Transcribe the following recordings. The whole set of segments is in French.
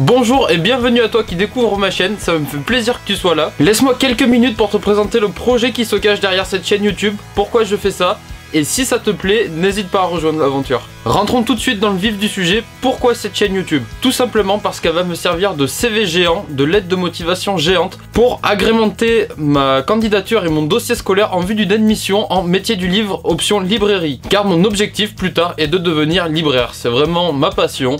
Bonjour et bienvenue à toi qui découvre ma chaîne, ça me fait plaisir que tu sois là. Laisse-moi quelques minutes pour te présenter le projet qui se cache derrière cette chaîne YouTube, pourquoi je fais ça, et si ça te plaît, n'hésite pas à rejoindre l'aventure. Rentrons tout de suite dans le vif du sujet, pourquoi cette chaîne YouTube? Tout simplement parce qu'elle va me servir de CV géant, de lettre de motivation géante, pour agrémenter ma candidature et mon dossier scolaire en vue d'une admission en métier du livre option librairie. Car mon objectif plus tard est de devenir libraire, c'est vraiment ma passion.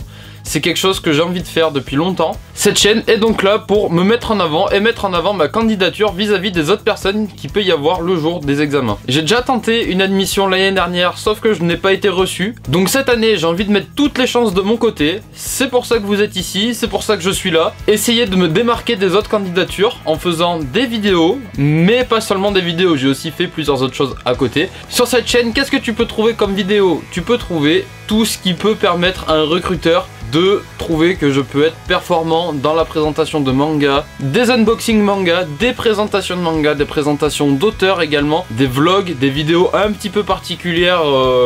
C'est quelque chose que j'ai envie de faire depuis longtemps. Cette chaîne est donc là pour me mettre en avant et mettre en avant ma candidature vis-à-vis des autres personnes qui peut y avoir le jour des examens. J'ai déjà tenté une admission l'année dernière, sauf que je n'ai pas été reçu. Donc cette année, j'ai envie de mettre toutes les chances de mon côté. C'est pour ça que vous êtes ici, c'est pour ça que je suis là. Essayez de me démarquer des autres candidatures en faisant des vidéos, mais pas seulement des vidéos, j'ai aussi fait plusieurs autres choses à côté. Sur cette chaîne, qu'est-ce que tu peux trouver comme vidéo? Tu peux trouver tout ce qui peut permettre à un recruteur de trouver que je peux être performant dans la présentation de manga, des unboxing manga, des présentations de manga, des présentations d'auteurs également, des vlogs, des vidéos un petit peu particulières.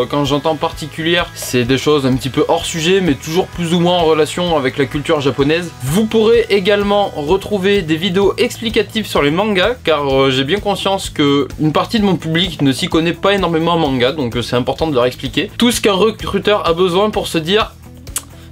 Quand j'entends particulière, c'est des choses un petit peu hors sujet mais toujours plus ou moins en relation avec la culture japonaise. Vous pourrez également retrouver des vidéos explicatives sur les mangas car j'ai bien conscience que une partie de mon public ne s'y connaît pas énormément en manga, donc c'est important de leur expliquer tout ce qu'un recruteur a besoin pour se dire: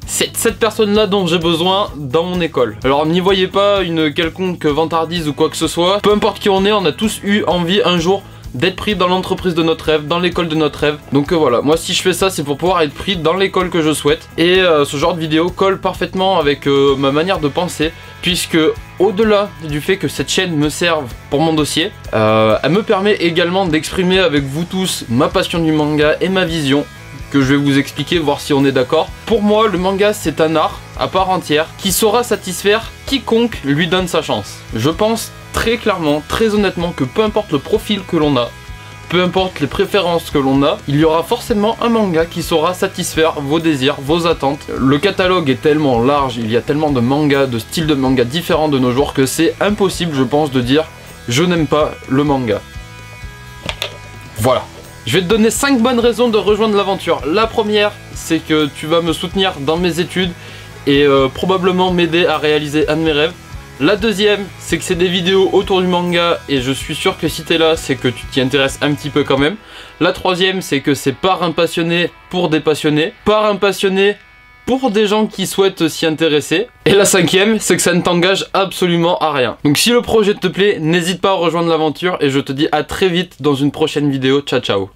c'est cette personne-là dont j'ai besoin dans mon école. Alors n'y voyez pas une quelconque vantardise ou quoi que ce soit. Peu importe qui on a tous eu envie un jour d'être pris dans l'entreprise de notre rêve, dans l'école de notre rêve. Donc voilà, moi si je fais ça, c'est pour pouvoir être pris dans l'école que je souhaite. Et ce genre de vidéo colle parfaitement avec ma manière de penser, puisque au-delà du fait que cette chaîne me serve pour mon dossier, elle me permet également d'exprimer avec vous tous ma passion du manga et ma vision, que je vais vous expliquer, voir si on est d'accord. Pour moi, le manga, c'est un art à part entière qui saura satisfaire quiconque lui donne sa chance. Je pense très clairement, très honnêtement, que peu importe le profil que l'on a, peu importe les préférences que l'on a, il y aura forcément un manga qui saura satisfaire vos désirs, vos attentes. Le catalogue est tellement large, il y a tellement de mangas, de styles de manga différents de nos jours que c'est impossible, je pense, de dire « je n'aime pas le manga ». Voilà. Je vais te donner 5 bonnes raisons de rejoindre l'aventure. La première, c'est que tu vas me soutenir dans mes études et probablement m'aider à réaliser un de mes rêves. La deuxième, c'est que c'est des vidéos autour du manga et je suis sûr que si t'es là, c'est que tu t'y intéresses un petit peu quand même. La troisième, c'est que c'est par un passionné pour des passionnés, par un passionné pour des gens qui souhaitent s'y intéresser. Et la cinquième, c'est que ça ne t'engage absolument à rien. Donc si le projet te plaît, n'hésite pas à rejoindre l'aventure et je te dis à très vite dans une prochaine vidéo. Ciao ciao.